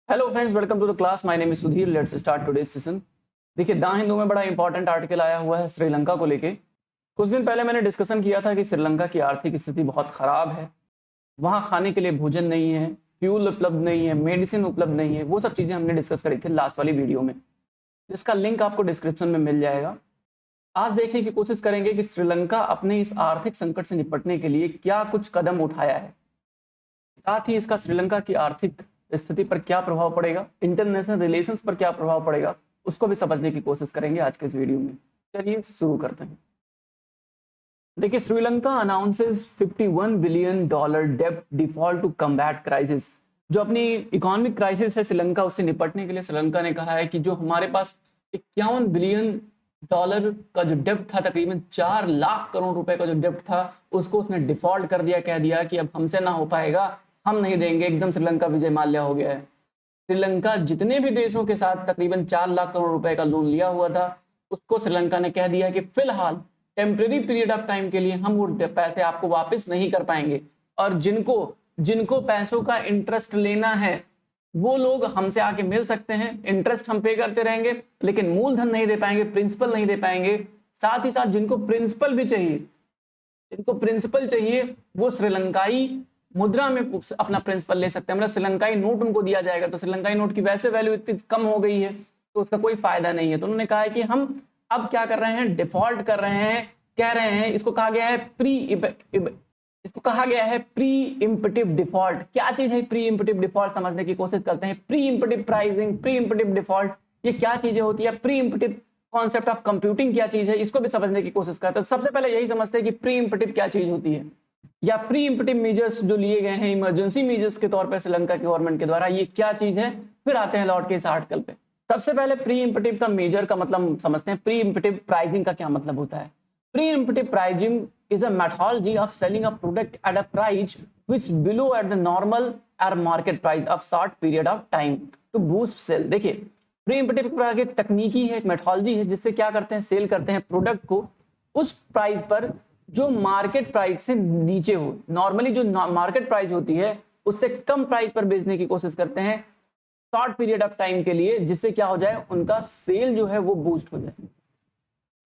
Hello friends, welcome to the class. My name is Sudhir. Let's start today's session. देखिए, the Hindu में बड़ा important article आया हुआ है श्रीलंका को लेके। कुछ दिन पहले मैंने डिस्कशन किया था कि श्रीलंका की आर्थिक स्थिति बहुत खराब है। वहाँ खाने के लिए भोजन नहीं है, फ्यूल उपलब्ध नहीं है, मेडिसिन उपलब्ध नहीं है। वो सब चीज़ें हमने डिस्कस करी थी लास्ट वाली वीडियो में, जिसका लिंक आपको डिस्क्रिप्शन में मिल जाएगा। आज देखने की कोशिश करेंगे कि श्रीलंका अपने इस आर्थिक संकट से निपटने के लिए क्या कुछ कदम उठाया है, साथ ही इसका श्रीलंका की आर्थिक स्थिति पर क्या प्रभाव पड़ेगा, इंटरनेशनल रिलेशंस पर क्या प्रभाव पड़ेगा, उसको भी समझने की कोशिश करेंगे आज के इस वीडियो में। चलिए शुरू करते हैं। देखिए, श्रीलंका अनाउंसेस $51 बिलियन डेब्ट डिफॉल्ट टू कम्बैट क्राइसिस। जो अपनी इकोनॉमिक क्राइसिस है श्रीलंका, उससे निपटने के लिए श्रीलंका ने कहा है कि जो हमारे पास $51 बिलियन का जो डेब्ट था, तकरीबन 4 लाख करोड़ रुपए का जो डेब्ट था, उसको उसने डिफॉल्ट कर दिया। कह दिया कि अब हमसे ना हो पाएगा, हम नहीं देंगे। एकदम श्रीलंका विजय माल्या हो गया है। श्रीलंका जितने भी देशों के साथ तकरीबन 4 लाख करोड़ रुपए का लोन लिया हुआ था, उसको श्रीलंका ने कह दिया कि फिलहाल टेम्परेरी पीरियड ऑफ टाइम के लिए हम वो पैसे आपको वापस नहीं कर पाएंगे, और जिनको जिनको पैसों का इंटरेस्ट लेना है वो लोग हमसे आके मिल सकते हैं। इंटरेस्ट हम पे करते रहेंगे, लेकिन मूलधन नहीं दे पाएंगे, प्रिंसिपल नहीं दे पाएंगे। साथ ही साथ जिनको प्रिंसिपल भी चाहिए, जिनको प्रिंसिपल चाहिए वो श्रीलंकाई मुद्रा में अपना प्रिंसिपल ले सकते हैं। मतलब श्रीलंकाई नोट उनको दिया जाएगा। तो श्रीलंकाई नोट की वैसे वैल्यू इतनी कम हो गई है तो उसका कोई फायदा नहीं है। तो उन्होंने कहा है कि हम अब क्या कर रहे हैं, डिफॉल्ट कर रहे हैं। कह रहे हैं, इसको कहा गया है प्री इम्पटिव डिफॉल्ट। क्या चीज है प्री इम्पटिव डिफॉल्ट, समझने की कोशिश करते हैं। प्री इम्पटिव प्राइसिंग, प्री इम्पटिव डिफॉल्ट, ये क्या चीजें होती है। प्री इम्पटिव कॉन्सेप्ट ऑफ कंप्यूटिंग क्या चीज है, इसको भी समझने की कोशिश करते हैं। तो सबसे पहले यही समझते हैं कि प्री इम्पटिव क्या चीज होती है, या प्री इम्पटिव मेजर्स जो लिए गए हैं इमरजेंसी मेजर्स के तौर पर श्रीलंका की गवर्नमेंट के द्वारा, ये क्या चीज है। फिर आते हैं लौट के इस आर्टिकल पे। सबसे पहले प्री इम्पटिव का मेजर का मतलब समझते हैं। प्री इम्पटिव प्राइसिंग का क्या मतलब होता है। Preemptive pricing is a methodology of selling a product at a price which below at the normal or market price of short period of time to boost sale। देखिए, pre इम्पटिव की तकनीकी है, एक मेथोडोलॉजी है, जिससे क्या करते हैं, सेल करते हैं प्रोडक्ट को उस प्राइस पर जो मार्केट प्राइस से नीचे हो। नॉर्मली जो मार्केट प्राइस होती है उससे कम प्राइस पर बेचने की कोशिश करते हैं शॉर्ट पीरियड ऑफ टाइम के लिए, जिससे क्या हो जाए, उनका सेल जो है वो बूस्ट हो जाए।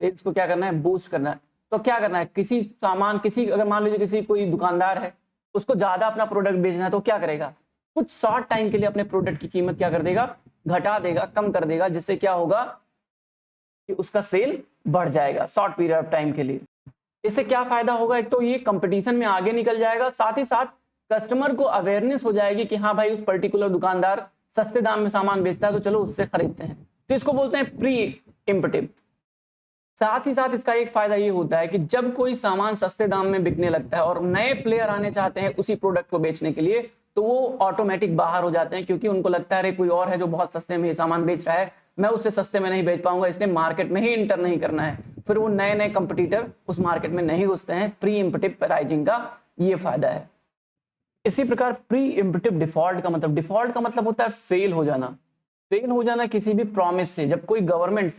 सेल्स को क्या करना है, बूस्ट करना है। तो क्या करना है, किसी सामान, अगर मान लीजिए किसी कोई दुकानदार है, उसको ज्यादा अपना प्रोडक्ट बेचना है, तो क्या करेगा, कुछ शॉर्ट टाइम के लिए अपने प्रोडक्ट की कीमत क्या कर देगा, घटा देगा, कम कर देगा, जिससे क्या होगा कि उसका सेल बढ़ जाएगा शॉर्ट पीरियड ऑफ टाइम के लिए। इससे क्या फायदा होगा, एक तो ये कंपटीशन में आगे निकल जाएगा, साथ ही साथ कस्टमर को अवेयरनेस हो जाएगी कि हाँ भाई, उस पर्टिकुलर दुकानदार सस्ते दाम में सामान बेचता है, तो चलो उससे खरीदते हैं। तो इसको बोलते हैं प्री इम्पटिव। साथ ही साथ इसका एक फायदा ये होता है कि जब कोई सामान सस्ते दाम में बिकने लगता है और नए प्लेयर आने चाहते हैं उसी प्रोडक्ट को बेचने के लिए, तो वो ऑटोमेटिक बाहर हो जाते हैं, क्योंकि उनको लगता है अरे कोई और है जो बहुत सस्ते में ये सामान बेच रहा है, मैं उससे सस्ते में नहीं बेच पाऊंगा, इसलिए मार्केट में ही इंटर नहीं करना है। फिर वो नए नए कंपटीटर उस मार्केट में नहीं घुसते हैं। प्री इम्पटिव प्राइसिंग का ये फायदा है। इसी प्रकार प्री इम्पटिव डिफॉल्ट का मतलब होता है फेल हो जाना। फेल हो जाना किसी भी प्रॉमिस से। जब कोई गवर्नमेंट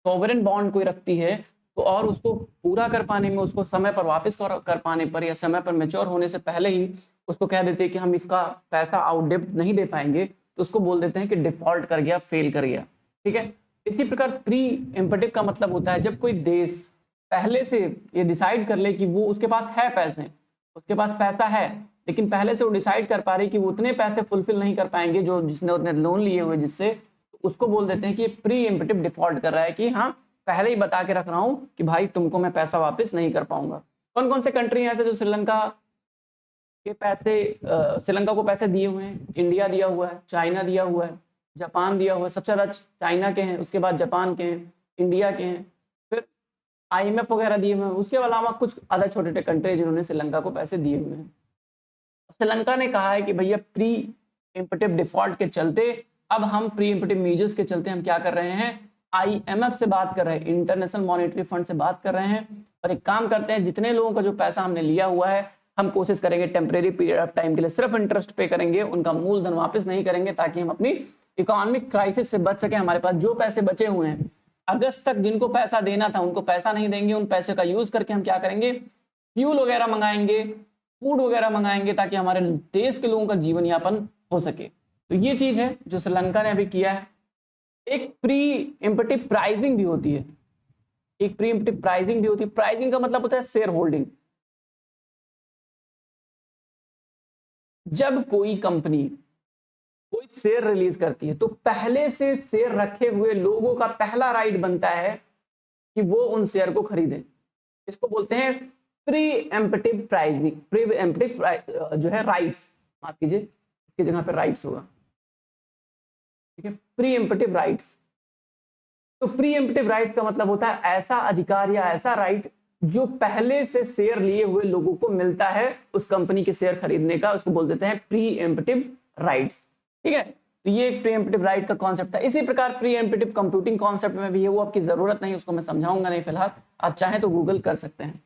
सॉवरेन बॉन्ड कोई रखती है तो और उसको पूरा कर पाने में, उसको समय पर वापस कर पाने पर, या समय पर मैच्योर होने से पहले ही उसको कह देते हैं कि हम इसका पैसा आउटडेप्ट नहीं दे पाएंगे, तो उसको बोल देते हैं कि डिफॉल्ट कर गया, फेल कर गया। ठीक है। इसी प्रकार प्री इम्पटिव का मतलब होता है जब कोई देश पहले से ये डिसाइड कर ले कि वो, उसके पास है पैसे, उसके पास पैसा है, लेकिन पहले से वो डिसाइड कर पा रही कि वो उतने पैसे फुलफिल नहीं कर पाएंगे जो जिसने उतने लोन लिए हुए, जिससे उसको बोल देते हैं कि प्री इम्पटिव डिफॉल्ट कर रहा है, कि हाँ पहले ही बता के रख रहा हूं कि भाई तुमको मैं पैसा वापस नहीं कर पाऊंगा। कौन कौन से कंट्री हैं ऐसे जो श्रीलंका को पैसे दिए हुए हैं। इंडिया दिया हुआ है, चाइना दिया हुआ है, जापान दिया हुआ है। सबसे ज्यादा चाइना के हैं, उसके बाद जापान के हैं, इंडिया के हैं, फिर IMF वगैरह दिए हुए हैं। उसके अलावा कुछ अदर छोटे छोटे कंट्री जिन्होंने श्रीलंका को पैसे दिए हुए हैं। श्रीलंका ने कहा है कि भैया प्री इम्पटिव डिफॉल्ट के चलते, अब हम प्री इम्पटिव मेजर्स के चलते हम क्या कर रहे हैं, IMF से बात कर रहे हैं, इंटरनेशनल मॉनेटरी फंड से बात कर रहे हैं, और एक काम करते हैं, जितने लोगों का जो पैसा हमने लिया हुआ है, हम कोशिश करेंगे टेम्परेरी पीरियड ऑफ टाइम के लिए सिर्फ इंटरेस्ट पे करेंगे, उनका मूलधन वापस नहीं करेंगे, ताकि हम अपनी इकोनॉमिक क्राइसिस से बच सके। हमारे पास जो पैसे बचे हुए हैं, अगस्त तक जिनको पैसा देना था उनको पैसा नहीं देंगे, उन पैसे का यूज करके हम क्या करेंगे, फ्यूल वगैरह मंगाएंगे, फूड वगैरह मंगाएंगे, ताकि हमारे देश के लोगों का जीवन यापन हो सके। तो ये चीज है जो श्रीलंका ने अभी किया है। एक प्री इम्पटिव प्राइसिंग भी होती है, एक प्री इम्पटिव प्राइसिंग भी होती है। प्राइसिंग का मतलब होता है शेयर होल्डिंग। जब कोई कंपनी कोई शेयर रिलीज करती है तो पहले से शेयर रखे हुए लोगों का पहला राइट बनता है कि वो उन शेयर को खरीदें। इसको बोलते हैं pre emptive pricing, pre emptive जो है राइट्स, माफ कीजिए इसकी जगह पे राइट्स होगा, ठीक है, प्री एम्पटिव राइट्स। तो प्री एम्पटिव राइट्स का मतलब होता है ऐसा अधिकार या ऐसा राइट जो पहले से शेयर लिए हुए लोगों को मिलता है उस कंपनी के शेयर खरीदने का, उसको बोल देते हैं प्री एम्पटिव राइट्स, ठीक है। तो ये एक प्री एम्पटिव राइट का कॉन्सेप्ट था। इसी प्रकार प्री एम्पटिव कंप्यूटिंग कॉन्सेप्ट में भी है, वो आपकी जरूरत नहीं, उसको मैं समझाऊंगा नहीं फिलहाल, आप चाहें तो गूगल कर सकते हैं।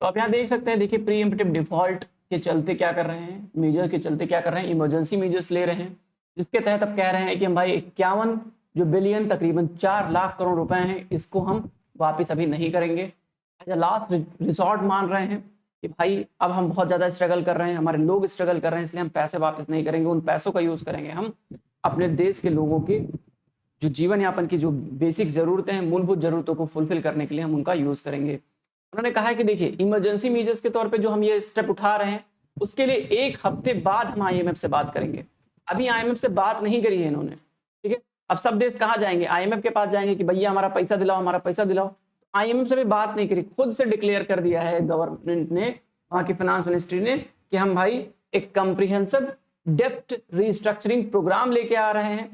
तो आप यहाँ देख सकते हैं, देखिए प्री एम्पटिव डिफॉल्ट के चलते क्या कर रहे हैं, मेजर के चलते क्या कर रहे हैं, इमरजेंसी मेजर्स ले रहे हैं, जिसके तहत अब कह रहे हैं कि हम भाई 51 जो बिलियन तकरीबन 4 लाख करोड़ रुपए हैं, इसको हम वापस अभी नहीं करेंगे। एज लास्ट रिसोर्ट मान रहे हैं कि भाई अब हम बहुत ज़्यादा स्ट्रगल कर रहे हैं, हमारे लोग स्ट्रगल कर रहे हैं, इसलिए हम पैसे वापस नहीं करेंगे। उन पैसों का यूज़ करेंगे हम अपने देश के लोगों के जो जीवन यापन की जो बेसिक ज़रूरतें हैं, मूलभूत ज़रूरतों को फुलफिल करने के लिए हम उनका यूज़ करेंगे। उन्होंने कहा है कि देखिए इमरजेंसी मेजर्स के तौर पे जो हम ये स्टेप उठा रहे हैं उसके लिए 1 हफ्ते बाद हम IMF से बात करेंगे। अभी IMF से बात नहीं करी है इन्होंने, ठीक है। अब सब देश कहाँ जाएंगे, IMF के पास जाएंगे कि भैया हमारा पैसा दिलाओ, हमारा पैसा दिलाओ। IMF से भी बात नहीं करी, खुद से डिक्लेयर कर दिया है गवर्नमेंट ने, वहाँ की फाइनेंस मिनिस्ट्री ने, कि हम भाई एक कम्प्रिहेंसिव डेप्ट रिस्ट्रक्चरिंग प्रोग्राम लेके आ रहे हैं,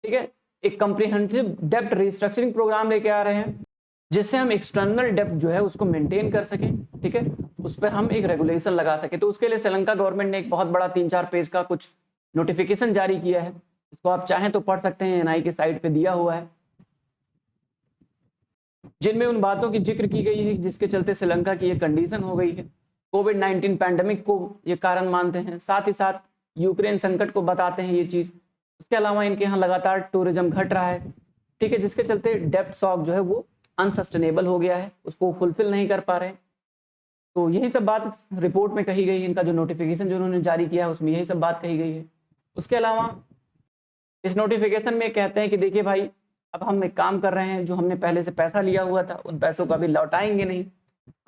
ठीक है। एक कम्प्रिहेंसिव डेप्ट रिस्ट्रक्चरिंग प्रोग्राम लेके आ रहे हैं जिससे हम एक्सटर्नल डेप्ट जो है उसको मेंटेन कर सकें, ठीक है, उस पर हम एक रेगुलेशन लगा सके। तो उसके लिए श्रीलंका गवर्नमेंट ने एक बहुत बड़ा 3-4 पेज का कुछ नोटिफिकेशन जारी किया है, इसको आप चाहें तो पढ़ सकते हैं, NI की साइट पे दिया हुआ है, जिनमें उन बातों की जिक्र की गई है जिसके चलते श्रीलंका की ये कंडीशन हो गई है। कोविड-19 पैंडेमिक को ये कारण मानते हैं, साथ ही साथ यूक्रेन संकट को बताते हैं ये चीज़। उसके अलावा इनके यहाँ लगातार टूरिज्म घट रहा है, ठीक है, जिसके चलते डेप्ट शॉक जो है वो अनसस्टेनेबल हो गया है, उसको फुलफिल नहीं कर पा रहे हैं। तो यही सब बात रिपोर्ट में कही गई है, इनका जो नोटिफिकेशन जो उन्होंने जारी किया है उसमें यही सब बात कही गई है। उसके अलावा इस नोटिफिकेशन में कहते हैं कि देखिए भाई अब हम एक काम कर रहे हैं, जो हमने पहले से पैसा लिया हुआ था उन पैसों को अभी लौटाएंगे नहीं।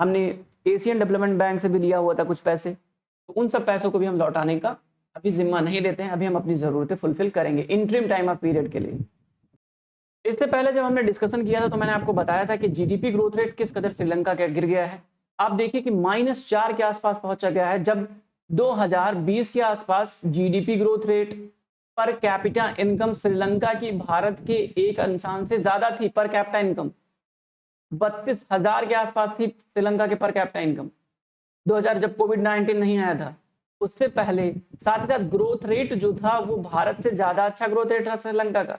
हमने एशियन डेवलपमेंट बैंक से भी लिया हुआ था कुछ पैसे, तो उन सब पैसों को भी हम लौटाने का अभी जिम्मा नहीं लेते हैं, अभी हम अपनी ज़रूरतें फुलफिल करेंगे इंटरिम टाइम ऑफ पीरियड के लिए। इससे पहले जब हमने डिस्कशन किया था तो मैंने आपको बताया था कि GDP ग्रोथ रेट किस कदर श्रीलंका का गिर गया है। आप देखिए कि -4 के आसपास पहुंचा गया है, जब 2020 के आसपास GDP growth rate per capita income Sri Lanka की भारत के एक इंसान से ज्यादा थी। पर कैपिटा इनकम 32,000 के आसपास थी श्रीलंका के पर कैपिटा इनकम 2000 जब कोविड-19 नहीं आया था उससे पहले। साथ ही साथ ग्रोथ रेट जो था वो भारत से ज्यादा अच्छा ग्रोथ रेट था श्रीलंका का,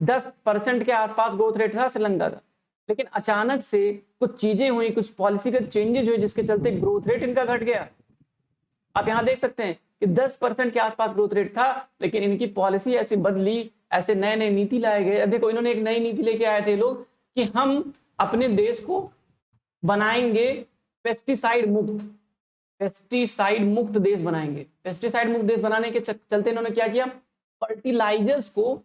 10% के आसपास ग्रोथ रेट था श्रीलंका का। लेकिन अचानक से कुछ चीजें हुई, कुछ पॉलिसीगत चेंजेस हुए जिसके चलते ग्रोथ रेट इनका घट गया। आप यहाँ देख सकते हैं कि 10% के आसपास ग्रोथ रेट था, लेकिन इनकी पॉलिसी ऐसी बदली, ऐसे नए नए नीति लाए गए। देखो इन्होंने एक नई नीति लेके आए थे लोग कि हम अपने देश को बनाएंगे पेस्टिसाइड मुक्त, पेस्टिसाइड मुक्त देश बनाएंगे। पेस्टिसाइड मुक्त देश बनाने के चलते इन्होंने क्या किया, फर्टिलाइजर्स को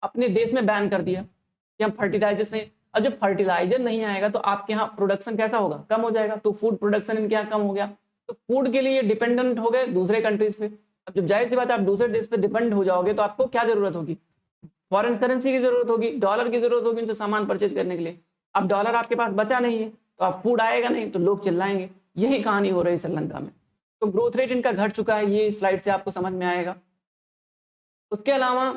अपने देश में बैन कर दिया कि हम फर्टिलाइजर्स नहीं। अब जब फर्टिलाइजर नहीं आएगा तो आपके यहाँ प्रोडक्शन कैसा होगा, कम हो जाएगा। तो फूड प्रोडक्शन इनके यहाँ कम हो गया, तो फूड के लिए डिपेंडेंट हो गए दूसरे कंट्रीज पे। अब जब जाहिर सी बात है आप दूसरे देश पे डिपेंड हो जाओगे तो आपको क्या जरूरत होगी, फॉरेन करेंसी की जरूरत होगी, डॉलर की जरूरत होगी उनसे सामान परचेज करने के लिए। अब डॉलर आपके पास बचा नहीं है तो आप फूड आएगा नहीं तो लोग चिल्लाएंगे। यही कहानी हो रही है श्रीलंका में। तो ग्रोथ रेट इनका घट चुका है, ये स्लाइड से आपको समझ में आएगा। उसके अलावा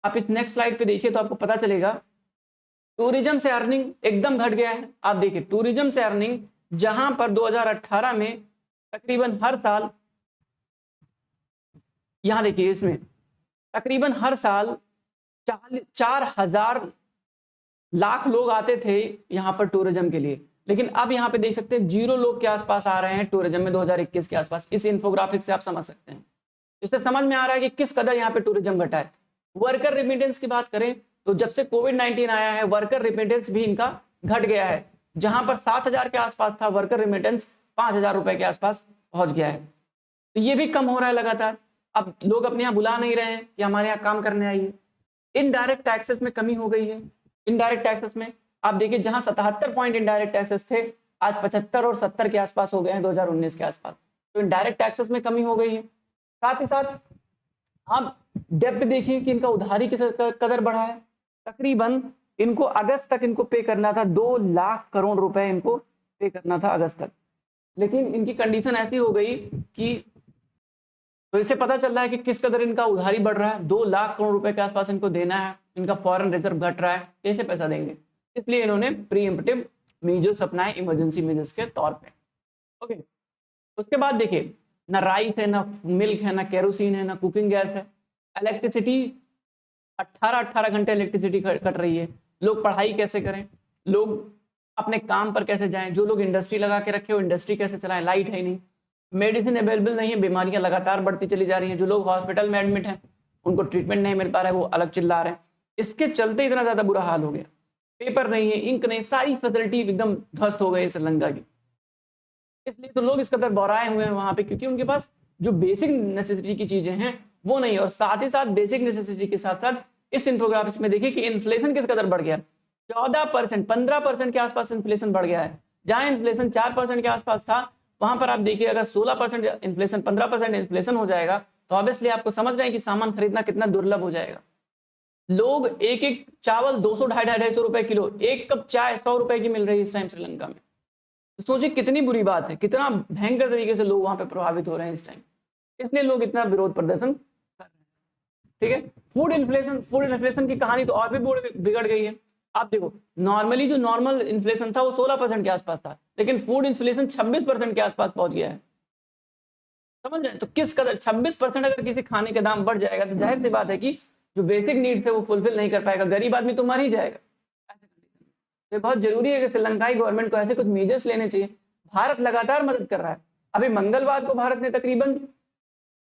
आप इस नेक्स्ट स्लाइड पे देखिए तो आपको पता चलेगा टूरिज्म से अर्निंग एकदम घट गया है। आप देखिए टूरिज्म से अर्निंग जहां पर 2018 में तकरीबन हर साल, यहां देखिए इसमें तकरीबन हर साल 4,000 लाख लोग आते थे यहां पर टूरिज्म के लिए, लेकिन अब यहां पे देख सकते हैं 0 लोग के आसपास आ रहे हैं टूरिज्म में 2021 के आसपास। इस इन्फोग्राफिक से आप समझ सकते हैं, इससे समझ में आ रहा है कि किस कदर यहाँ पे टूरिज्म घटा है। वर्कर रिमिटेंस की बात करें तो जब से कोविड-19 आया है वर्कर रिमिटेंस भी इनका घट गया है। जहां पर 7,000 के आसपास था वर्कर रिमिटेंस 5,000 रुपए के आसपास पहुंच गया है। तो ये भी कम हो रहा है लगातार। अब लोग अपने यहाँ बुला नहीं रहे हैं कि हमारे यहाँ काम करने आइए। इनडायरेक्ट टैक्सेस में कमी हो गई है। इनडायरेक्ट टैक्सेस में आप देखिए जहां 77 पॉइंट इनडायरेक्ट टैक्सेस थे, आज 75 और 70 के आसपास हो गए हैं 2019 के आसपास। तो इनडायरेक्ट टैक्सेस में कमी हो गई है। साथ ही साथ आप डेब्ट देखिए कि इनका उधारी किस कदर बढ़ा है। तकरीबन इनको अगस्त तक इनको पे करना था, 2 लाख करोड़ रुपए इनको पे करना था अगस्त तक, लेकिन इनकी कंडीशन ऐसी हो गई कि, तो इससे पता चल रहा है कि किस कदर इनका उधारी बढ़ रहा है। 2 लाख करोड़ रुपए के आसपास इनको देना है, इनका फॉरेन रिजर्व घट रहा है, कैसे पैसा देंगे? इसलिए इन्होंने प्रीएम्प्टिव मेजर्स अपनाए इमरजेंसी मेजर्स के तौर पे। ओके, उसके बाद देखिए ना राइस है, ना मिल्क है, ना केरोसिन है, ना कुकिंग गैस है। इलेक्ट्रिसिटी 18 घंटे इलेक्ट्रिसिटी कट रही है। लोग पढ़ाई कैसे करें, लोग अपने काम पर कैसे जाएं, जो लोग इंडस्ट्री लगा के रखे हो इंडस्ट्री कैसे चलाएं, लाइट है ही नहीं, मेडिसिन अवेलेबल नहीं है, बीमारियां लगातार बढ़ती चली जा रही हैं, जो लोग हॉस्पिटल में एडमिट हैं उनको ट्रीटमेंट नहीं मिल पा रहा है, वो अलग चिल्ला रहे हैं। इसके चलते इतना ज्यादा बुरा हाल हो गया, पेपर नहीं है, इंक नहीं, सारी फैसिलिटी एकदम ध्वस्त हो गई श्रीलंका की। इसलिए तो लोग इस कदर बौराए हुए हैं वहां पे, क्योंकि उनके पास जो बेसिक नेसेसिटी की चीजें हैं वो नहीं। और साथ ही साथ बेसिक नेसेसिटी के साथ साथ इस इंफोग्राफिक्स में देखिए कि इन्फ्लेशन किस कदर बढ़ गया। 14%, 15% के आसपास इन्फ्लेशन बढ़ गया है। जहां इन्फ्लेशन 4% के आसपास था, वहां पर आप देखिए अगर 16% इन्फ्लेशन, 15% इन्फ्लेशन हो जाएगा, तो ऑब्वियसली आपको समझ रहे हैं कि सामान खरीदना कितना दुर्लभ हो जाएगा। लोग एक एक चावल 200, 250 रुपए किलो, एक कप चाय 100 रुपए की मिल रही है इस टाइम श्रीलंका में। तो सोचिए कितनी बुरी बात है, कितना भयंकर तरीके से लोग वहां पे प्रभावित हो रहे हैं इस टाइम। इसलिए लोग इतना विरोध प्रदर्शन कर रहे हैं। ठीक है, फूड इन्फ्लेशन की कहानी तो और भी बिगड़ गई है। आप देखो नॉर्मली जो नॉर्मल इन्फ्लेशन था वो 16% के आसपास था, लेकिन फूड इन्फ्लेशन 26% के आसपास पहुंच गया है। समझ रहे हैं? तो किस कदर 26% अगर किसी खाने के दाम बढ़ जाएगा, तो जाहिर सी बात है कि जो बेसिक नीड्स है वो फुलफिल नहीं कर पाएगा, गरीब आदमी तो मर ही जाएगा। तो बहुत जरूरी है कि श्रीलंकाई गवर्नमेंट को ऐसे कुछ मेजर्स लेने चाहिए। भारत लगातार मदद कर रहा है। अभी मंगलवार को भारत ने तकरीबन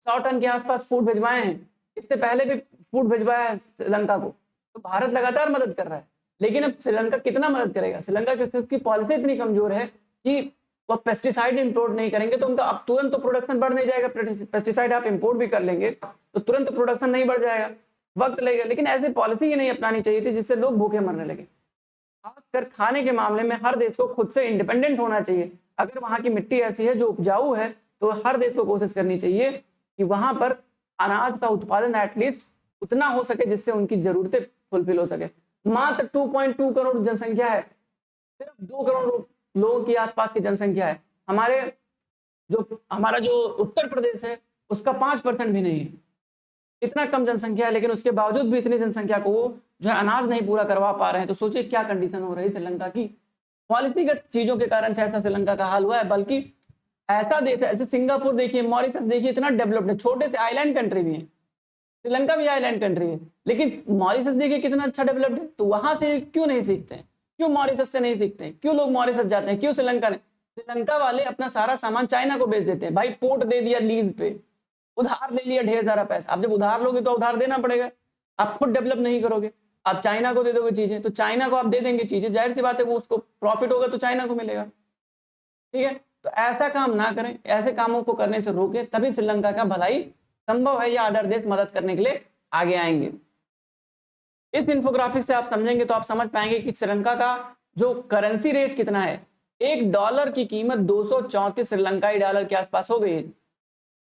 100 टन के आसपास फूड भिजवाए हैं, इससे पहले भी फूड भिजवाया है श्रीलंका को। तो भारत लगातार मदद कर रहा है, लेकिन अब श्रीलंका कितना मदद करेगा? श्रीलंका की पॉलिसी इतनी कमजोर है कि वो पेस्टिसाइड इंपोर्ट नहीं करेंगे तो उनका अब तुरंत तो प्रोडक्शन बढ़ नहीं जाएगा। पेस्टिसाइड आप इंपोर्ट भी कर लेंगे तो तुरंत प्रोडक्शन नहीं बढ़ जाएगा, वक्त लगेगा। लेकिन ऐसी पॉलिसी ही नहीं अपनानी चाहिए थी जिससे लोग भूखे मरने लगे। खासकर खाने के मामले में हर देश को खुद से इंडिपेंडेंट होना चाहिए। अगर वहां की मिट्टी ऐसी है जो उपजाऊ है, तो हर देश को कोशिश करनी चाहिए कि वहां पर अनाज का उत्पादन एटलीस्ट उतना हो सके जिससे उनकी जरूरतें फुलफिल हो सके। मात्र 2.2 करोड़ जनसंख्या है, सिर्फ 2 करोड़ लोगों की आसपास की जनसंख्या है। हमारा जो उत्तर प्रदेश है उसका 5% भी नहीं है, इतना कम जनसंख्या है, लेकिन उसके बावजूद भी इतनी जनसंख्या को जो है अनाज नहीं पूरा करवा पा रहे हैं। तो सोचिए क्या कंडीशन हो रही है श्रीलंका की। पॉलिसीगत चीजों के कारण से ऐसा श्रीलंका का हाल हुआ है। बल्कि ऐसा देश है, ऐसे सिंगापुर देखिए, मॉरिशस देखिए, इतना डेवलप्ड है, छोटे से आइलैंड कंट्री भी है। श्रीलंका भी आइलैंड कंट्री है, लेकिन मॉरिशस देखिए कितना अच्छा डेवलप्ड है। तो वहां से क्यों नहीं सीखते हैं? क्यों मॉरिशस से नहीं सीखते हैं? क्यों लोग मॉरिशस जाते हैं? क्यों श्रीलंका नहीं? श्रीलंका वाले अपना सारा सामान चाइना को बेच देते हैं। भाई पोर्ट दे दिया लीज पे, उधार ले लिया ढेर सारा पैसा। आप जब उधार लोगे तो उधार देना पड़ेगा, आप खुद डेवलप नहीं करोगे। आप चाइना को दे दोगे चीजें, तो चाइना को आप दे देंगे चीजें, जाहिर सी बात है वो उसको प्रॉफिट होगा तो चाइना को मिलेगा। ठीक है, तो ऐसा काम ना करें, ऐसे कामों को करने से रोकें, तभी श्रीलंका का भलाई संभव है या अदर देश मदद करने के लिए आगे आएंगे। इस इंफोग्राफिक से आप समझेंगे तो आप समझ पाएंगे कि श्रीलंका का जो करेंसी रेट कितना है। $1 की कीमत 234 श्रीलंकाई डॉलर के आसपास हो गई है,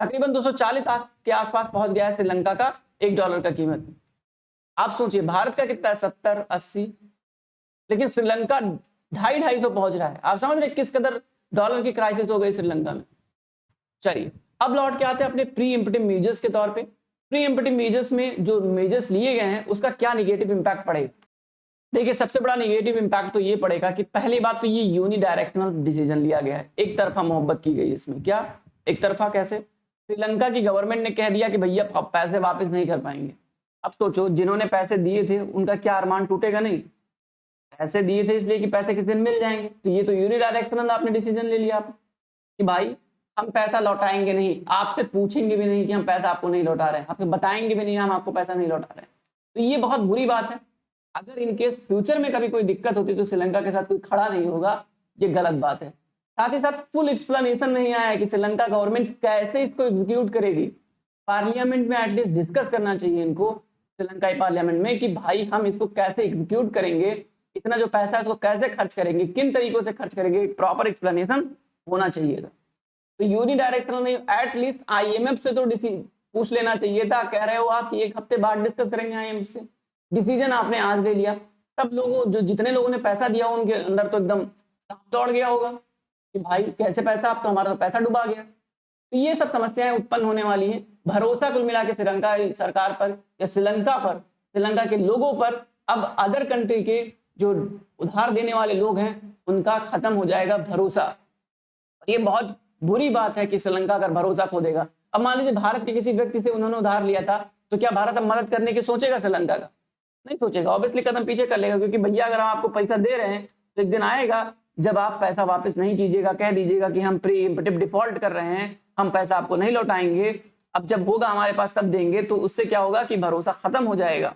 तकरीबन 240 के आसपास पहुंच गया है श्रीलंका का $1 का कीमत। आप सोचिए भारत का कितना है, 70, 80, लेकिन श्रीलंका 250 पहुंच रहा है। आप समझ रहे किस कदर डॉलर की क्राइसिस हो गई श्रीलंका में। चलिए अब लौट के आते हैं अपने प्री इम्पटिव मेजर्स के तौर पे। प्री इम्पटिव मेजर्स में जो मेजर्स लिए गए हैं उसका क्या निगेटिव इंपैक्ट पड़ेगा। देखिए सबसे बड़ा निगेटिव इंपैक्ट तो ये पड़ेगा कि पहली बात तो ये यूनिडायरेक्शनल डिसीजन लिया गया है, एक तरफा मोहब्बत की गई इसमें। क्या एक तरफा? कैसे? श्रीलंका की गवर्नमेंट ने कह दिया कि भैया पैसे वापस नहीं कर पाएंगे। अब सोचो जिन्होंने पैसे दिए थे उनका क्या अरमान टूटेगा? नहीं, पैसे दिए थे इसलिए कि पैसे किस दिन मिल जाएंगे। तो ये तो यूनिडायरेक्शनल आपने डिसीजन ले लिया आप कि भाई हम पैसा लौटाएंगे नहीं, आपसे पूछेंगे भी नहीं कि हम पैसा आपको नहीं लौटा रहे हैं, आपको बताएंगे भी नहीं हम आपको पैसा नहीं लौटा रहे हैं। तो ये बहुत बुरी बात है। अगर इनकेस फ्यूचर में कभी कोई दिक्कत होती तो श्रीलंका के साथ कोई खड़ा नहीं होगा, ये गलत बात है। साथ ही साथ फुल एक्सप्लेनेशन नहीं आया कि श्रीलंका गवर्नमेंट कैसे इसको एग्जीक्यूट करेगी। पार्लियामेंट में एटलीस्ट डिस्कस करना चाहिए इनको, श्रीलंकाई पार्लियामेंट में, कि भाई हम इसको कैसे एग्जीक्यूट करेंगे, इतना जो पैसा है उसको कैसे खर्च करेंगे, किन तरीकों से खर्च करेंगे, प्रॉपर एक्सप्लेनेशन होना चाहिए था। तो यूनिडायरेक्शनल नहीं, एटलीस्ट आईएमएफ से तो पूछ लेना चाहिए था। कह रहे हो आप कि 1 हफ्ते बाद डिस्कस करेंगे आईएमएफ से, डिसीजन आपने आज ले लिया, सब लोगों जो जितने लोगों ने पैसा दिया उनके अंदर तो एकदम सांप दौड़ गया होगा कि भाई कैसे पैसा, आप तो हमारा तो पैसा डुबा गया। तो ये सब समस्याएं उत्पन्न होने वाली हैं। भरोसा कुल मिला के श्रीलंका सरकार पर या श्रीलंका पर, श्रीलंका के लोगों पर अब अदर कंट्री के जो उधार देने वाले लोग हैं उनका खत्म हो जाएगा भरोसा। ये बहुत बुरी बात है कि श्रीलंका अगर भरोसा खो देगा। अब मान लीजिए भारत के किसी व्यक्ति से उन्होंने उधार लिया था, तो क्या भारत अब मदद करने की सोचेगा श्रीलंका का? नहीं सोचेगा, ऑब्वियसली कदम पीछे कर लेगा, क्योंकि भैया अगर हम आपको पैसा दे रहे हैं तो एक दिन आएगा जब आप पैसा वापस नहीं कीजिएगा, कह दीजिएगा कि हम प्री इम्पटिव डिफॉल्ट कर रहे हैं, हम पैसा आपको नहीं लौटाएंगे, अब जब होगा हमारे पास तब देंगे, तो उससे क्या होगा कि भरोसा खत्म हो जाएगा।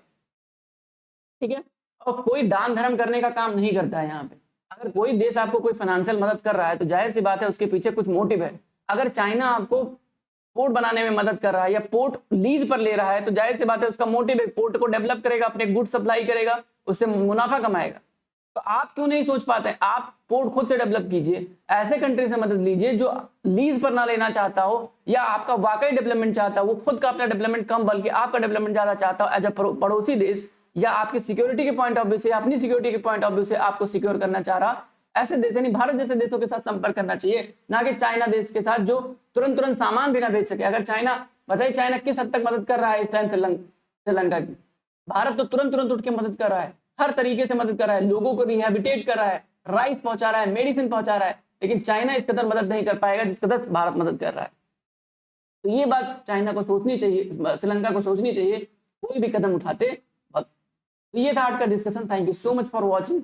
ठीक है, और कोई दान धर्म करने का काम नहीं करता है यहाँ पे। अगर कोई देश आपको कोई फाइनेंशियल मदद कर रहा है तो जाहिर सी बात है उसके पीछे कुछ मोटिव है। अगर चाइना आपको पोर्ट बनाने में मदद कर रहा है या पोर्ट लीज पर ले रहा है तो जाहिर सी बात है उसका मोटिव है, पोर्ट को डेवलप करेगा, अपने गुड सप्लाई करेगा, उससे मुनाफा कमाएगा। तो आप क्यों नहीं सोच पाते? आप पोर्ट खुद से डेवलप कीजिए, ऐसे कंट्री से मदद लीजिए जो लीज पर ना लेना चाहता हो या आपका वाकई डेवलपमेंट चाहता हो, वो खुद का अपना डेवलपमेंट कम बल्कि आपका डेवलपमेंट ज्यादा चाहता हो एज अ पड़ोसी देश, या आपकी सिक्योरिटी के पॉइंट ऑफ व्यू से, अपनी सिक्योरिटी के पॉइंट ऑफ व्यू से आपको सिक्योर करना चाह रहा, ऐसे देश यानी भारत जैसे देशों के साथ संपर्क करना चाहिए, ना कि चाइना देश के साथ जो तुरंत सामान भी ना बेच सके। अगर चाइना, बताइए चाइना किस हद तक मदद कर रहा है इस टाइम श्रीलंका की? भारत तो तुरंत उठ के मदद कर रहा है, हर तरीके से मदद कर रहा है, लोगों को रिहेबिटेट कर रहा है, राइस पहुंचा रहा है, मेडिसिन पहुंचा रहा है, लेकिन चाइना इस कदर मदद नहीं कर पाएगा जिस कदर भारत मदद कर रहा है। तो ये बात चाइना को सोचनी चाहिए, श्रीलंका को सोचनी चाहिए कोई भी कदम उठाते वक्त। तो ये था आज का discussion. Thank you so much for watching.